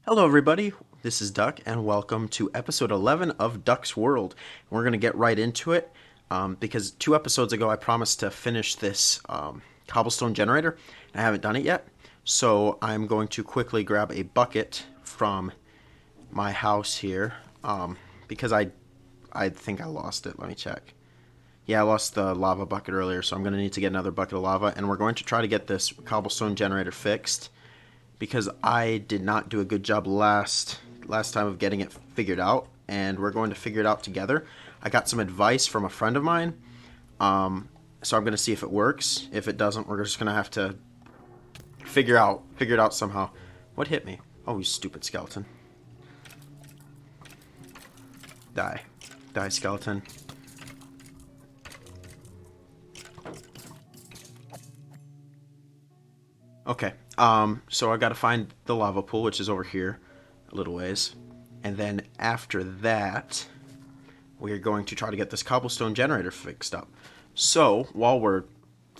Hello, everybody. This is Duck, and welcome to episode 11 of Duck's World. We're going to get right into it because 2 episodes ago I promised to finish this cobblestone generator, and I haven't done it yet. So I'm going to quickly grab a bucket from my house here because I think I lost it. Let me check. Yeah, I lost the lava bucket earlier, so I'm going to need to get another bucket of lava, and we're going to try to get this cobblestone generator fixed because I did not do a good job last time of getting it figured out, and we're going to figure it out together. I got some advice from a friend of mine, so I'm going to see if it works. If it doesn't, we're just going to have to figure it out somehow. What hit me? Oh, you stupid skeleton! Die, die, skeleton. Okay. So I got to find the lava pool, which is over here, a little ways, and then after that, we're going to try to get this cobblestone generator fixed up. So while we're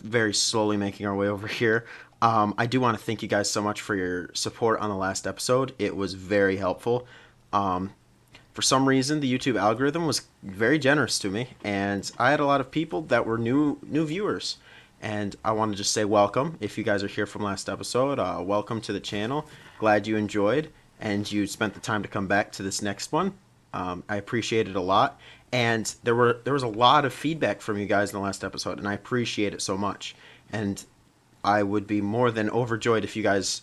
very slowly making our way over here, I do want to thank you guys so much for your support on the last episode. It was very helpful. For some reason, the YouTube algorithm was very generous to me, and I had a lot of people that were new viewers. And I want to just say welcome. If you guys are here from last episode, welcome to the channel. Glad you enjoyed and you spent the time to come back to this next one. I appreciate it a lot, and there was a lot of feedback from you guys in the last episode, and I appreciate it so much. And I would be more than overjoyed if you guys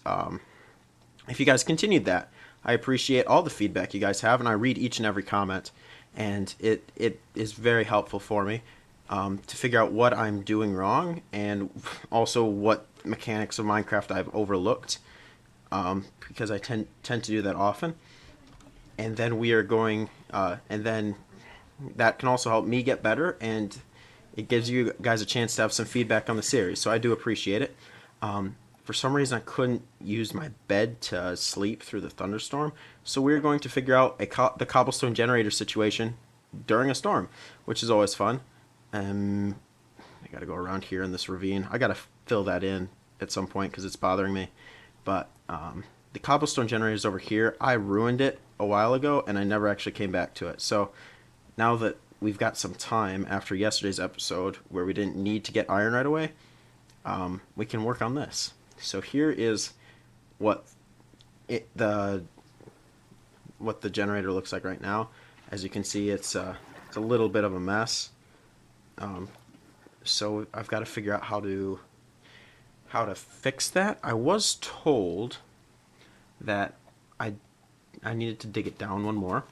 continued that. I appreciate all the feedback you guys have, and I read each and every comment, and it is very helpful for me to figure out what I'm doing wrong and also what mechanics of Minecraft I've overlooked, because I tend to do that often. And then we are going, and then that can also help me get better, and it gives you guys a chance to have some feedback on the series. So I do appreciate it. For some reason, I couldn't use my bed to sleep through the thunderstorm, so we're going to figure out the cobblestone generator situation during a storm, which is always fun. I gotta go around here in this ravine. I gotta fill that in at some point because it's bothering me. But the cobblestone generator is over here. I ruined it a while ago, and I never actually came back to it. So now that we've got some time after yesterday's episode where we didn't need to get iron right away, we can work on this. So here is what it the what the generator looks like right now. As you can see, it's a little bit of a mess. So I've got to figure out how to fix that. I was told that I needed to dig it down one more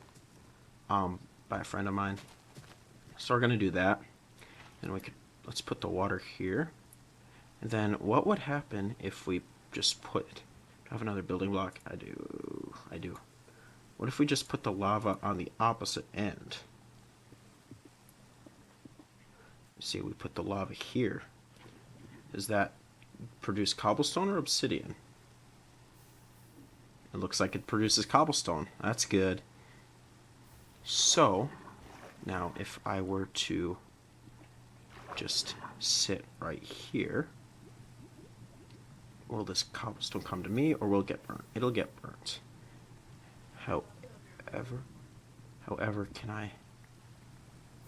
by a friend of mine. So we're gonna do that. And let's put the water here. And then what would happen if we just put, do I have another building block? I do. What if we just put the lava on the opposite end? See, we put the lava here. Does that produce cobblestone or obsidian? It looks like it produces cobblestone. That's good. So, now if I were to just sit right here, will this cobblestone come to me or will it get burnt? It'll get burnt. However,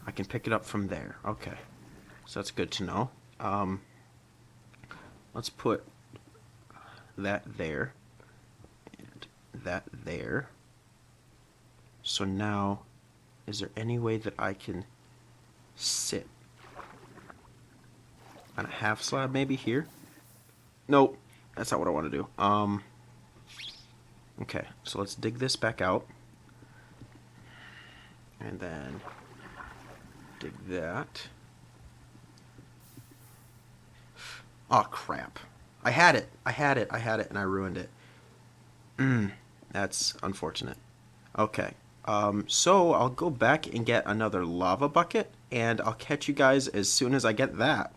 I can pick it up from there. Okay. So that's good to know. Let's put that there and that there. So now, is there any way that I can sit on a half slab maybe here? Nope, that's not what I want to do. Okay, so let's dig this back out. And then dig that. Oh, crap. I had it, and I ruined it. That's unfortunate. Okay, so I'll go back and get another lava bucket, and I'll catch you guys as soon as I get that.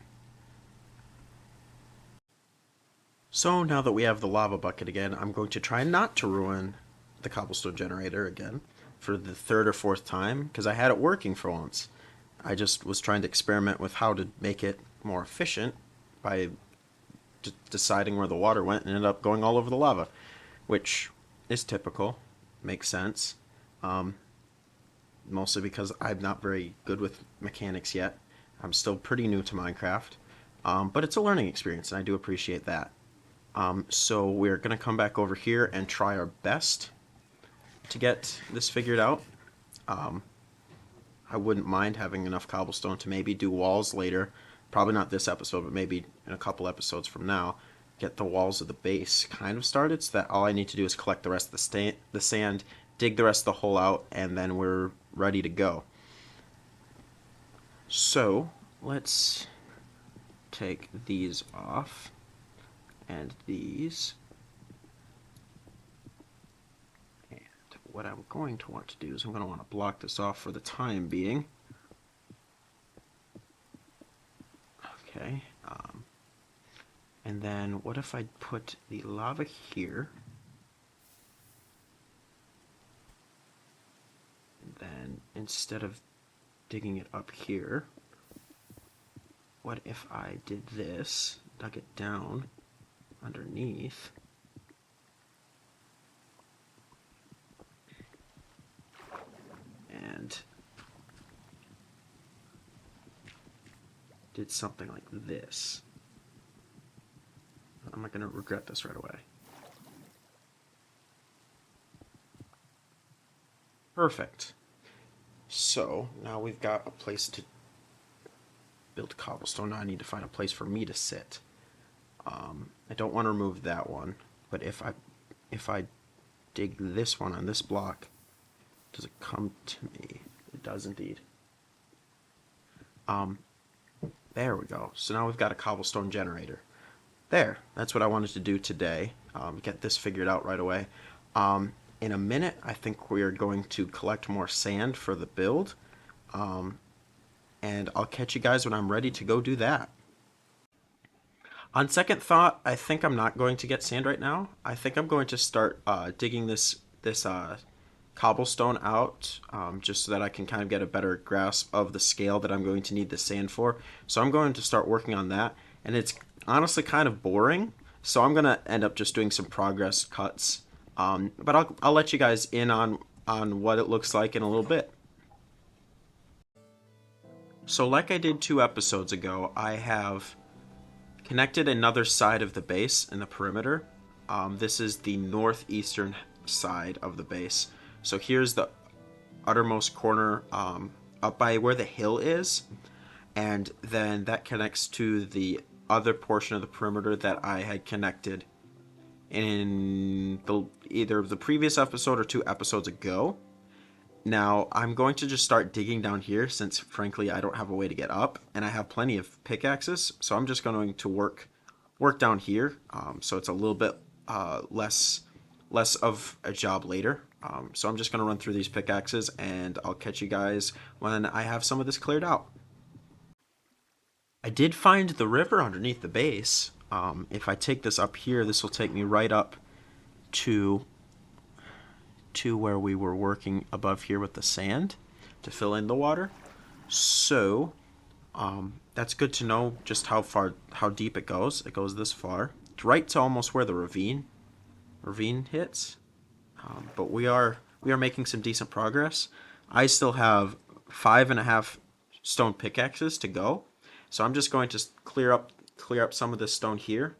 So now that we have the lava bucket again, I'm going to try not to ruin the cobblestone generator again for the third or fourth time, because I had it working for once. I just was trying to experiment with how to make it more efficient by deciding where the water went and ended up going all over the lava, which is typical. Makes sense. Um, Mostly because I'm not very good with mechanics yet. I'm still pretty new to Minecraft. But it's a learning experience, and I do appreciate that. So we're going to come back over here and try our best to get this figured out. Um, I wouldn't mind having enough cobblestone to maybe do walls later. Probably not this episode, but maybe in a couple episodes from now. Get the walls of the base kind of started so that all I need to do is collect the rest of the sand, dig the rest of the hole out, and then we're ready to go. So let's take these off and these. And what I'm going to want to do is I'm going to want to block this off for the time being. Okay. And then what if I put the lava here? And then instead of digging it up here, what if I did this, dug it down underneath, and did something like this? I'm not going to regret this right away. Perfect. So now we've got a place to build cobblestone. Now I need to find a place for me to sit. I don't want to remove that one, but if I dig this one on this block, does it come to me? It does indeed. There we go. So now we've got a cobblestone generator. There, that's what I wanted to do today. Get this figured out right away. In a minute, I think we are going to collect more sand for the build. And I'll catch you guys when I'm ready to go do that. On second thought, I think I'm not going to get sand right now. I think I'm going to start digging this cobblestone out, just so that I can kind of get a better grasp of the scale that I'm going to need the sand for. So I'm going to start working on that, and it's honestly kind of boring. So I'm gonna end up just doing some progress cuts. But I'll let you guys in on what it looks like in a little bit. So like I did 2 episodes ago, I have connected another side of the base in the perimeter. This is the northeastern side of the base. So here's the uttermost corner, up by where the hill is, and then that connects to the other portion of the perimeter that I had connected in either the previous episode or 2 episodes ago. Now I'm going to just start digging down here, since frankly I don't have a way to get up, and I have plenty of pickaxes, so I'm just going to work down here, so it's a little bit less of a job later. So I'm just going to run through these pickaxes, and I'll catch you guys when I have some of this cleared out. I did find the river underneath the base. If I take this up here, this will take me right up to where we were working above here with the sand to fill in the water. So that's good to know just how deep it goes. It goes this far. It's right to almost where the ravine hits. But we are making some decent progress. I still have 5.5 stone pickaxes to go, so I'm just going to clear up some of this stone here,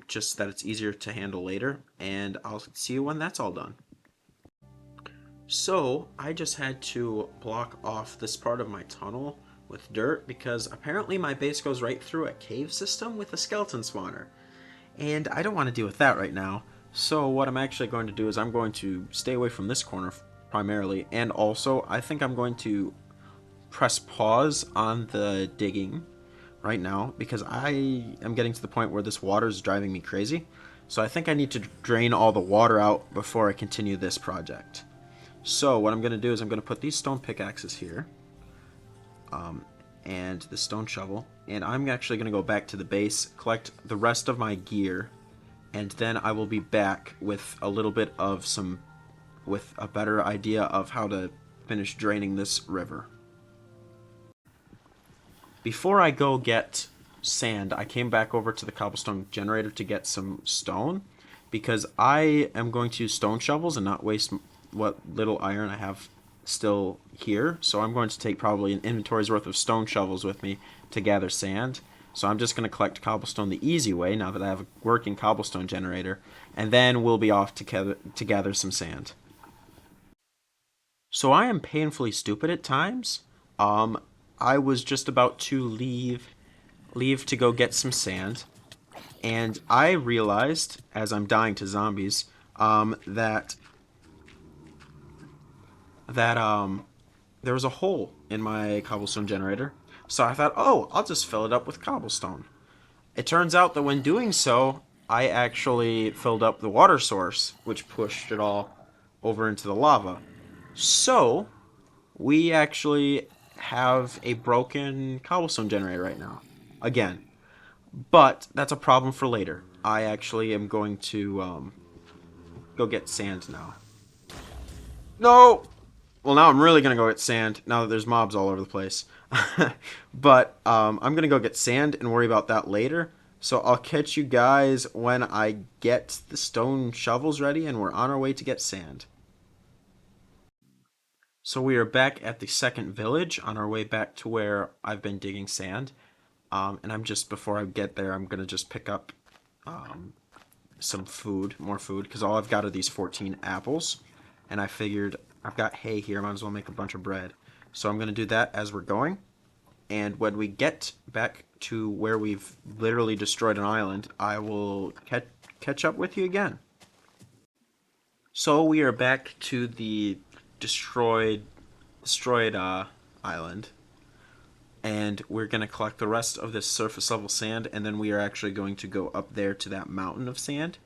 just so that it's easier to handle later, and I'll see you when that's all done. So I just had to block off this part of my tunnel with dirt, because apparently my base goes right through a cave system with a skeleton spawner, and I don't want to deal with that right now. So what I'm actually going to do is I'm going to stay away from this corner primarily, and also I think I'm going to press pause on the digging right now, because I am getting to the point where this water is driving me crazy. So I think I need to drain all the water out before I continue this project. So what I'm going to do is I'm going to put these stone pickaxes here, and the stone shovel, and I'm actually going to go back to the base, collect the rest of my gear, and then I will be back with a little bit of with a better idea of how to finish draining this river. Before I go get sand, I came back over to the cobblestone generator to get some stone. because I am going to use stone shovels and not waste what little iron I have still here. So I'm going to take probably an inventory's worth of stone shovels with me to gather sand. So I'm just going to collect cobblestone the easy way now that I have a working cobblestone generator, and then we'll be off to gather some sand. So I am painfully stupid at times. Um, I was just about to leave to go get some sand, and I realized as I'm dying to zombies, that there was a hole in my cobblestone generator. So I thought, oh, I'll just fill it up with cobblestone. It turns out that when doing so, I actually filled up the water source, which pushed it all over into the lava. So we actually have a broken cobblestone generator right now. Again. But that's a problem for later. I actually am going to go get sand now. No! Well, now I'm really going to go get sand now that there's mobs all over the place. But I'm going to go get sand and worry about that later. So I'll catch you guys when I get the stone shovels ready and we're on our way to get sand. So we are back at the second village on our way back to where I've been digging sand. And I'm just, before I get there, I'm going to just pick up um, some food, more food, because all I've got are these 14 apples. And I figured I've got hay here, I might as well make a bunch of bread. So I'm going to do that as we're going. And when we get back to where we've literally destroyed an island, I will catch up with you again. So we are back to the destroyed island, and we're going to collect the rest of this surface level sand, and then we are actually going to go up there to that mountain of sand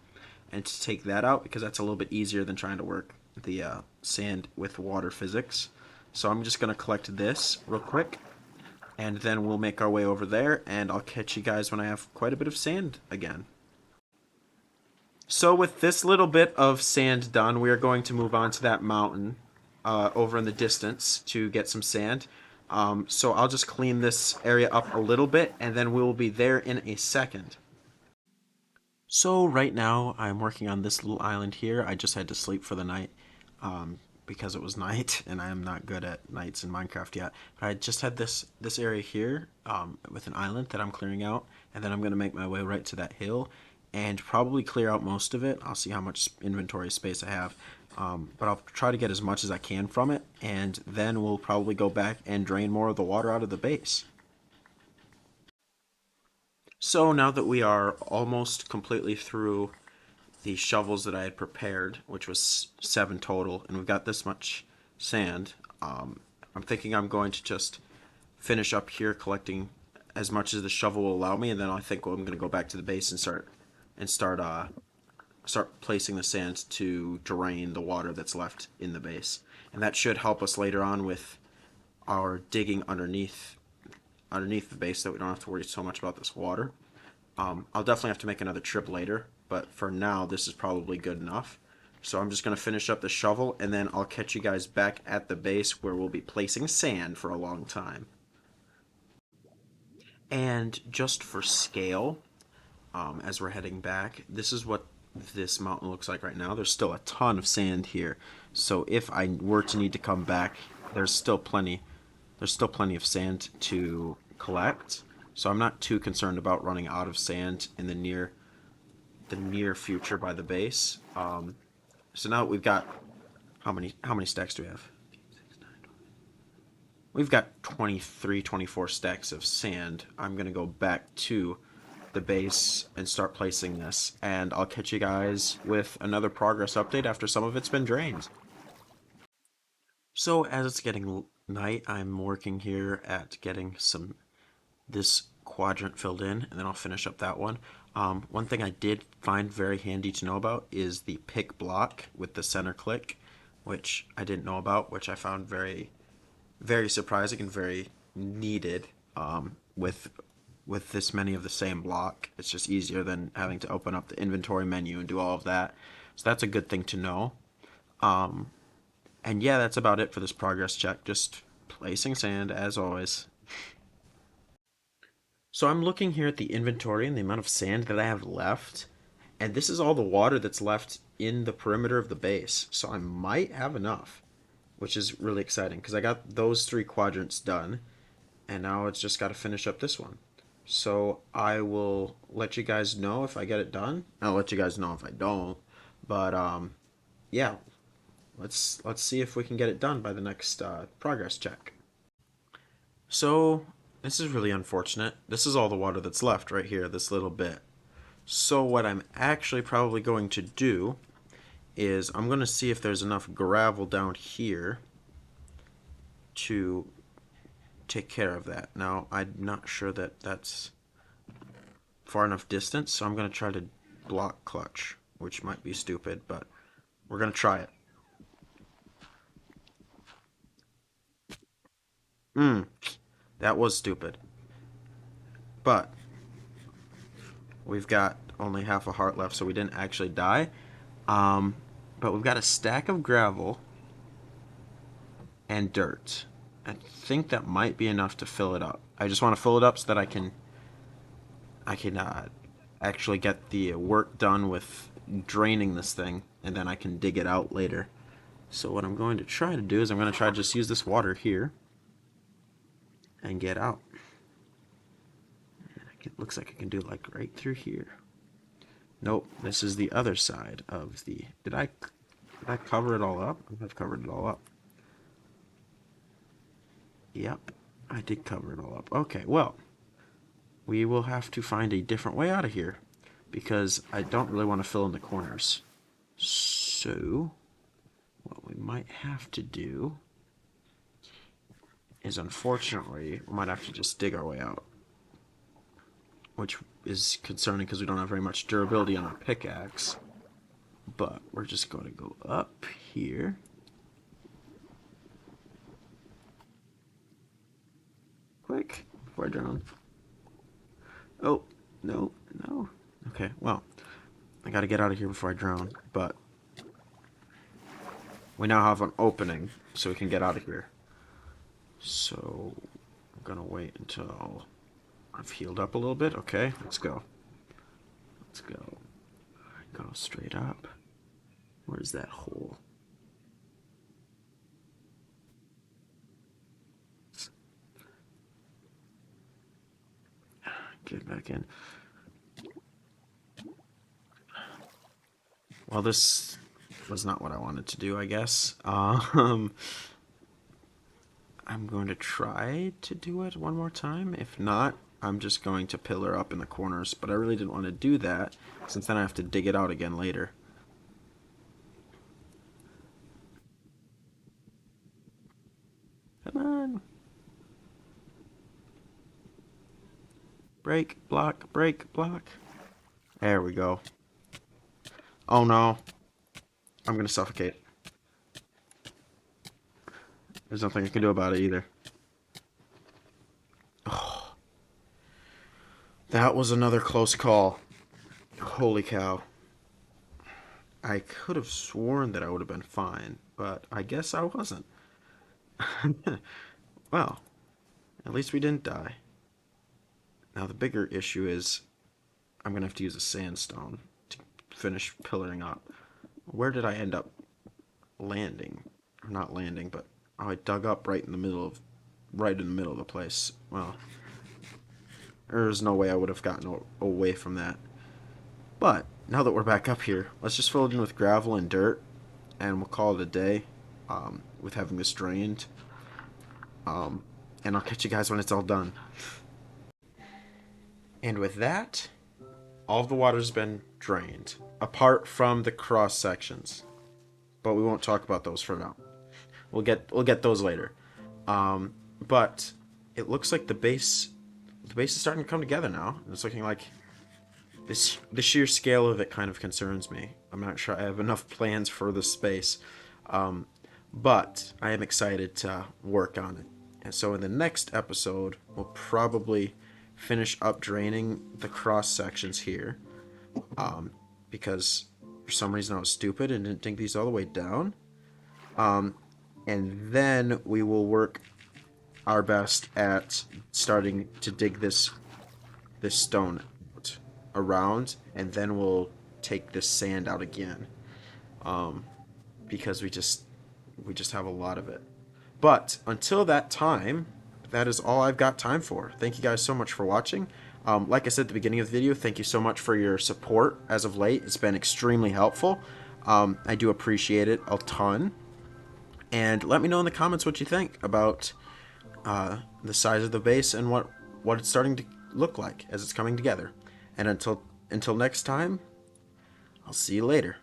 and to take that out because that's a little bit easier than trying to work the sand with water physics. So I'm just going to collect this real quick, and then we'll make our way over there, and I'll catch you guys when I have quite a bit of sand again. So with this little bit of sand done, we are going to move on to that mountain over in the distance to get some sand. So I'll just clean this area up a little bit, and then we will be there in a second. So right now I'm working on this little island here. I just had to sleep for the night because it was night, and I am not good at nights in Minecraft yet. But I just had this area here with an island that I'm clearing out, and then I'm going to make my way right to that hill and probably clear out most of it. I'll see how much inventory space I have. But I'll try to get as much as I can from it, and then we'll probably go back and drain more of the water out of the base. So now that we are almost completely through the shovels that I had prepared, which was 7 total, and we've got this much sand, I'm thinking I'm going to just finish up here collecting as much as the shovel will allow me, and then I think I'm going to go back to the base and start placing the sand to drain the water that's left in the base, and that should help us later on with our digging underneath the base, that we don't have to worry so much about this water. I'll definitely have to make another trip later, but for now this is probably good enough. So I'm just going to finish up the shovel, and then I'll catch you guys back at the base where we'll be placing sand for a long time. And just for scale, as we're heading back, this is what this mountain looks like right now. There's still a ton of sand here, so if I were to need to come back, there's still plenty of sand to collect. So I'm not too concerned about running out of sand in the near future by the base. So now that we've got, how many stacks do we have? We've got 23, 24 stacks of sand. I'm gonna go back to the base and start placing this, and I'll catch you guys with another progress update after some of it's been drained. So as it's getting night, I'm working here at getting this quadrant filled in, and then I'll finish up that one. One thing I did find very handy to know about is the pick block with the center click, which I didn't know about, which I found very, very surprising and very needed with this many of the same block. It's just easier than having to open up the inventory menu and do all of that. So that's a good thing to know. And yeah, that's about it for this progress check. Just placing sand as always. So I'm looking here at the inventory and the amount of sand that I have left, And this is all the water that's left in the perimeter of the base. So I might have enough, which is really exciting because I got those 3 quadrants done. And now it's just got to finish up this one. So I will let you guys know if I get it done. I'll let you guys know if I don't. But yeah, let's see if we can get it done by the next progress check. So this is really unfortunate. This is all the water that's left right here, this little bit. So what I'm actually probably going to do is I'm going to see if there's enough gravel down here to take care of that. Now, I'm not sure that that's far enough distance, so I'm going to try to block clutch, which might be stupid, but we're going to try it. That was stupid. But we've got only half a heart left, so we didn't actually die. Um, but we've got a stack of gravel and dirt. I think that might be enough to fill it up. I just want to fill it up so that I can actually get the work done with draining this thing, and then I can dig it out later. So what I'm going to try to do is I'm going to try to just use this water here and get out. It looks like I can do like right through here. Nope, this is the other side of the... Did I cover it all up? I've covered it all up. Yep, I did cover it all up. Okay, well, we will have to find a different way out of here because I don't really want to fill in the corners. So, what we might have to do is, unfortunately, we might have to just dig our way out, which is concerning because we don't have very much durability on our pickaxe. But we're just going to go up here. Quick, before I drown. Oh, no, no. Okay, well, I gotta get out of here before I drown, but we now have an opening so we can get out of here. So, I'm gonna wait until I've healed up a little bit. Okay, let's go. Let's go. Go straight up. Where's that hole? Get back in. Well, this was not what I wanted to do, I guess. I'm going to try to do it one more time. If not, I'm just going to pillar up in the corners. But I really didn't want to do that, since then I have to dig it out again later. Come on. Break, block, break, block. There we go. Oh no. I'm gonna suffocate. There's nothing I can do about it either. Oh, that was another close call. Holy cow. I could have sworn that I would have been fine, but I guess I wasn't. Well, at least we didn't die. Now the bigger issue is I'm gonna have to use a sandstone to finish pillaring up. Where did I end up landing? Or not landing, but I dug up right in the middle of the place. Well, there's no way I would have gotten away from that. But now that we're back up here, let's just fill it in with gravel and dirt, and we'll call it a day with having this drained. And I'll catch you guys when it's all done. And with that, all of the water's been drained, apart from the cross sections. But we won't talk about those for now. We'll get those later. But it looks like the base is starting to come together now. It's looking like the sheer scale of it kind of concerns me. I'm not sure I have enough plans for this space. But I am excited to work on it. And so in the next episode, we'll probably finish up draining the cross sections here. Because for some reason I was stupid and didn't dig these all the way down. And then we will work our best at starting to dig this stone out around, and then we'll take this sand out again, because we just have a lot of it. But until that time, that is all I've got time for. Thank you guys so much for watching. Like I said at the beginning of the video, thank you so much for your support as of late. It's been extremely helpful. I do appreciate it a ton. And let me know in the comments what you think about the size of the base and what it's starting to look like as it's coming together. And until next time, I'll see you later.